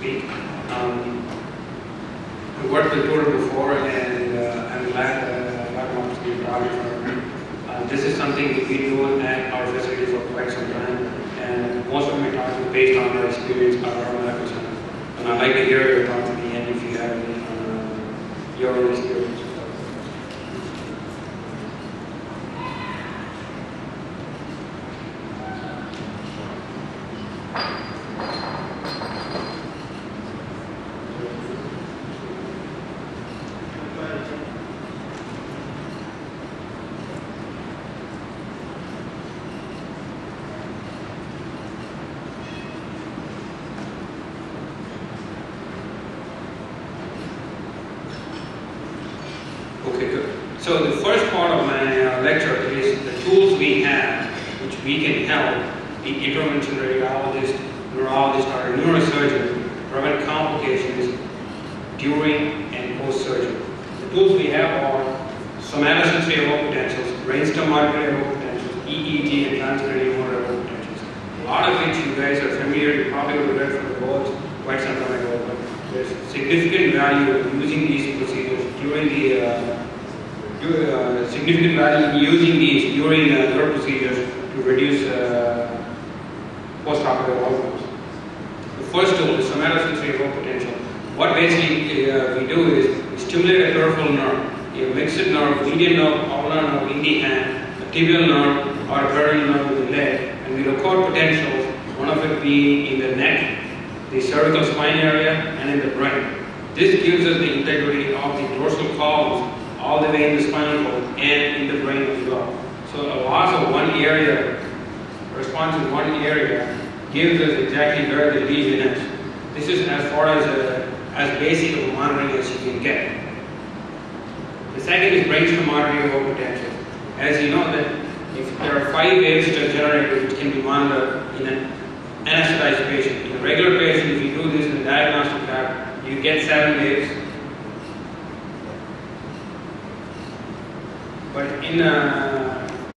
speak. I worked with Total before, and I'm glad that I got an opportunity to talk to her. This is something we've been doing at our facility for quite some time, and most of my talks are based on our experience at our medical center. And I'd like to hear your thoughts at the end if you have any your own experience. Okay, good. So the first part of my lecture is the tools we have which we can help the intervention radiologist, neurologist, or neurosurgeon prevent complications during and post-surgery. The tools we have are somatosensory evoked potentials, brainstem auditory evoked potentials, EEG and transcranial motor evoked potentials. A lot of which you guys are familiar, you probably would have read from the boards quite some time ago, but there's significant value in using these procedures during the significant value in using these during your procedures to reduce post-operative outcomes. The first tool is somatosensory evoked potential. What basically we do is we stimulate a peripheral nerve, a mixed nerve, median nerve, ulnar nerve in the hand, a tibial nerve, or a peroneal nerve in the leg, and we record potentials, one of it being in the neck, the cervical spine area, and in the brain. This gives us the integrity of the dorsal columns all the way in the spinal cord and in the brain as well. So a loss of one area, response in one area, gives us exactly where the lesion is. This is as far as basic of monitoring as you can get. The second is brainstem auditory evoked potential. As you know that if there are 5 waves that are generated which can be monitored in an anesthetized patient. In a regular patient, if you do this in a diagnostic lab, you get 7 waves. But in a